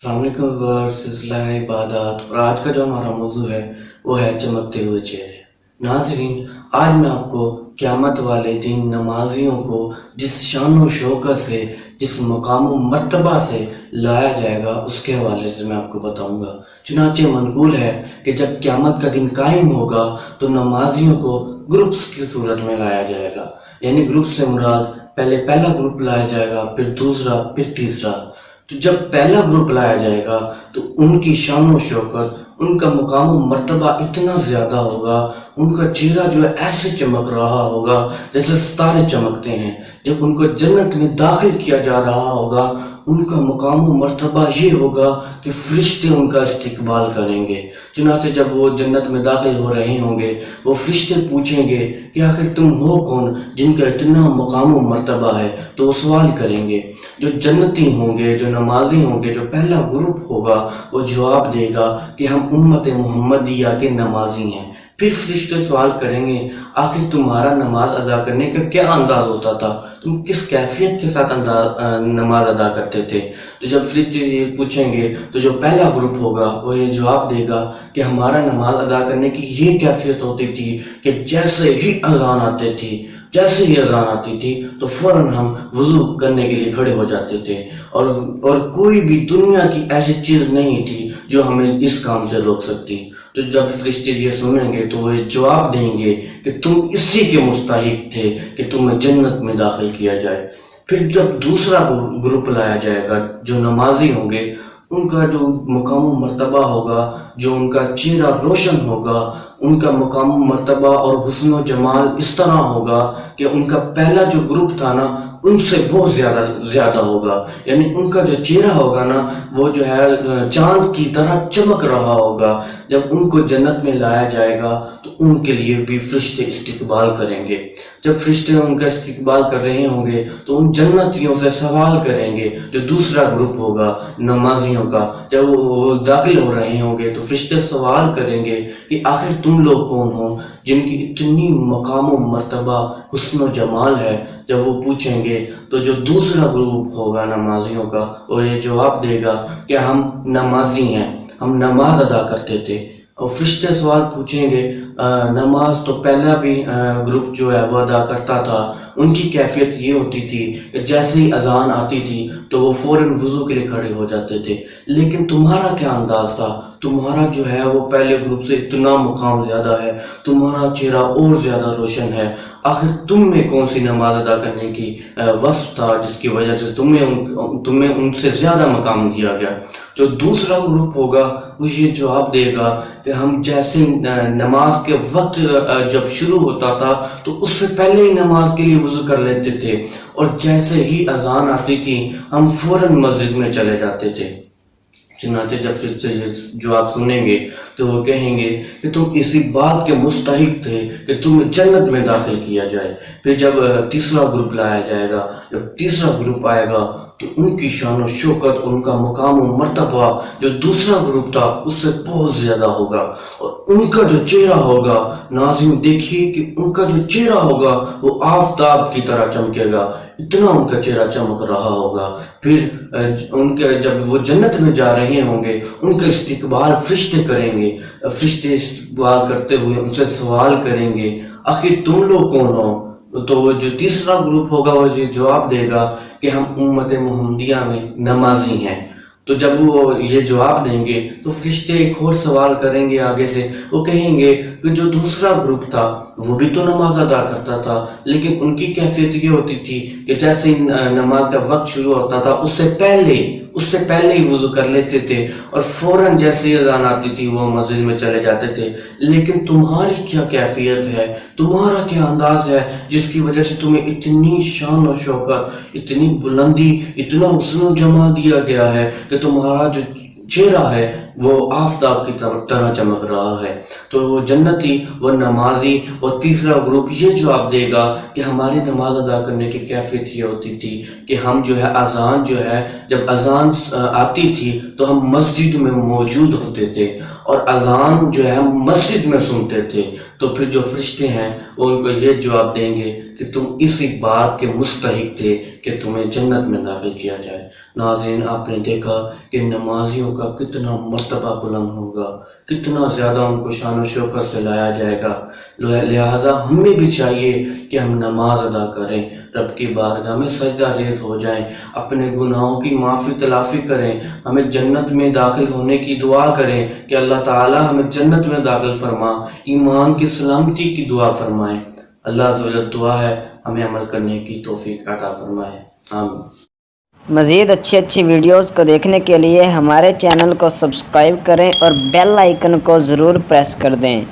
السلام علیکم سلسلہ عبادات اور آج کا جو ہمارا موضوع ہے وہ ہے چمکتے ہوئے چہرے۔ ناظرین، آج میں آپ کو قیامت والے دن نمازیوں کو جس شان و شوکت سے، جس مقام و مرتبہ سے لایا جائے گا اس کے حوالے سے میں آپ کو بتاؤں گا۔ چنانچہ منقول ہے کہ جب قیامت کا دن قائم ہوگا تو نمازیوں کو گروپس کی صورت میں لایا جائے گا، یعنی گروپ سے مراد پہلے پہلا گروپ لایا جائے گا، پھر دوسرا، پھر تیسرا۔ تو جب پہلا گروپ لایا جائے گا تو ان کی شان و شوکت، ان کا مقام و مرتبہ اتنا زیادہ ہوگا، ان کا چہرہ جو ہے ایسے چمک رہا ہوگا جیسے ستارے چمکتے ہیں۔ جب ان کو جنت میں داخل کیا جا رہا ہوگا، ان کا مقام و مرتبہ یہ ہوگا کہ فرشتے ان کا استقبال کریں گے۔ چنانچہ جب وہ جنت میں داخل ہو رہے ہوں گے، وہ فرشتے پوچھیں گے کہ آخر تم ہو کون جن کا اتنا مقام و مرتبہ ہے؟ تو وہ سوال کریں گے۔ جو جنتی ہوں گے، جو نمازی ہوں گے، جو پہلا گروپ ہوگا، وہ جواب دے گا کہ ہم امت محمدیہ کے نمازی ہیں۔ پھر فرشتے سوال کریں گے آخر تمہارا نماز ادا کرنے کا کیا انداز ہوتا تھا؟ تم کس کیفیت کے ساتھ نماز ادا کرتے تھے؟ تو جب فرشتے یہ پوچھیں گے تو جو پہلا گروپ ہوگا وہ یہ جواب دے گا کہ ہمارا نماز ادا کرنے کی یہ کیفیت ہوتی تھی کہ جیسے ہی اذان آتی تھی تو فوراً ہم وضو کرنے کے لیے کھڑے ہو جاتے تھے، اور کوئی بھی دنیا کی ایسی چیز نہیں تھی جو ہمیں اس کام سے روک سکتی۔ تو جب فرشتے یہ سنیں گے تو وہ جواب دیں گے کہ تم اسی کے مستحق تھے کہ تمہیں جنت میں داخل کیا جائے۔ پھر جب دوسرا گروپ لایا جائے گا، جو نمازی ہوں گے، ان کا جو مقام و مرتبہ ہوگا، جو ان کا چہرہ روشن ہوگا، ان کا مقام و مرتبہ اور حسن و جمال اس طرح ہوگا کہ ان کا پہلا جو گروپ تھا نا ان سے بہت زیادہ ہوگا، یعنی ان کا جو چہرہ ہوگا نا وہ جو ہے چاند کی طرح چمک رہا ہوگا۔ جب ان کو جنت میں لایا جائے گا تو ان کے لیے بھی فرشتے استقبال کریں گے۔ جب فرشتے ان کا استقبال کر رہے ہوں گے تو ان جنتیوں سے سوال کریں گے، جو دوسرا گروپ ہوگا نمازیوں کا، جب وہ داخل ہو رہے ہوں گے تو فرشتے سوال کریں گے کہ آخر تم لوگ کون ہو جن کی اتنی مقام و مرتبہ، حسن و جمال ہے؟ جب وہ پوچھیں گے تو جو دوسرا گروپ ہوگا نمازیوں کا وہ یہ جواب دے گا کہ ہم نمازی ہیں، ہم نماز ادا کرتے تھے۔ اور فرشتے سوال پوچھیں گے نماز تو پہلا بھی گروپ جو ہے وہ ادا کرتا تھا، ان کی کیفیت یہ ہوتی تھی کہ جیسے ہی اذان آتی تھی تو وہ فوراً وضو کے لیے کھڑے ہو جاتے تھے، لیکن تمہارا کیا انداز تھا؟ تمہارا جو ہے وہ پہلے گروپ سے اتنا مقام زیادہ ہے، تمہارا چہرہ اور زیادہ روشن ہے، آخر تم میں کون سی نماز ادا کرنے کی وصف تھا جس کی وجہ سے تمہیں ان سے زیادہ مقام دیا گیا؟ جو دوسرا گروپ ہوگا وہ یہ جواب دے گا کہ ہم جیسے نماز کے وقت جب شروع ہوتا تھا تو اس سے پہلے ہی نماز کے لیے وضو کر لیتے تھے، اور جیسے ہی اذان آتی تھی ہم فوراً مسجد میں چلے جاتے تھے۔ چنانچہ جب فرشتے یہ جواب سنیں گے تو وہ کہیں گے کہ تم اسی بات کے مستحق تھے کہ تمہیں جنت میں داخل کیا جائے۔ پھر جب تیسرا گروپ لایا جائے گا، جب تیسرا گروپ آئے گا تو ان کی شان و شوکت، ان کا مقام و مرتبہ جو دوسرا گروپ تھا اس سے بہت زیادہ ہوگا، اور ان کا جو چہرہ ہوگا، ناظرین دیکھیے کہ ان کا جو چہرہ ہوگا وہ آفتاب کی طرح چمکے گا، اتنا ان کا چہرہ چمک رہا ہوگا۔ پھر ان کے جب وہ جنت میں جا رہے ہوں گے ان کا استقبال فرشتے کریں گے۔ فرشتے استقبال کرتے ہوئے ان سے سوال کریں گے آخر تم لوگ کون ہو؟ تو وہ جو تیسرا گروپ ہوگا وہ یہ جواب دے گا کہ ہم امت محمدیہ میں نمازی ہیں۔ تو جب وہ یہ جواب دیں گے تو فرشتے ایک اور سوال کریں گے آگے سے، وہ کہیں گے کہ جو دوسرا گروپ تھا وہ بھی تو نماز ادا کرتا تھا، لیکن ان کی کیفیت یہ ہوتی تھی کہ جیسے نماز کا وقت شروع ہوتا تھا اس سے پہلے ہی وضو کر لیتے تھے، اور فوراً جیسے ہی اذان آتی تھی وہ مسجد میں چلے جاتے تھے۔ لیکن تمہاری کیا کیفیت ہے، تمہارا کیا انداز ہے جس کی وجہ سے تمہیں اتنی شان و شوکت، اتنی بلندی، اتنا حسن و جمال دیا گیا ہے کہ تمہارا جو چہرہ ہے وہ آفتاب کی طرح چمک رہا ہے؟ تو وہ جنتی، وہ نمازی اور تیسرا گروپ یہ جواب دے گا کہ ہماری نماز ادا کرنے کی کیفیت یہ ہوتی تھی کہ ہم جو ہے اذان جو ہے، جب اذان آتی تھی تو ہم مسجد میں موجود ہوتے تھے اور اذان جو ہے ہم مسجد میں سنتے تھے۔ تو پھر جو فرشتے ہیں وہ ان کو یہ جواب دیں گے کہ تم اسی بات کے مستحق تھے کہ تمہیں جنت میں داخل کیا جائے۔ ناظرین، آپ نے دیکھا کہ نمازیوں کا کتنا مرتبہ بلند ہوگا، کتنا زیادہ ان کو شان و شوکت سے لایا جائے گا۔ لہٰذا ہمیں بھی چاہیے کہ ہم نماز ادا کریں، رب کی بارگاہ میں سجدہ ریز ہو جائیں، اپنے گناہوں کی معافی تلافی کریں، ہمیں جنت میں داخل ہونے کی دعا کریں کہ اللہ تعالی ہمیں جنت میں داخل فرما، ایمان کی سلامتی کی دعا فرمائے۔ اللہ عز و جل دعا ہے ہمیں عمل کرنے کی توفیق عطا فرمائے، آمین۔ مزید اچھی ویڈیوز کو دیکھنے کے لیے ہمارے چینل کو سبسکرائب کریں اور بیل آئیکن کو ضرور پریس کر دیں۔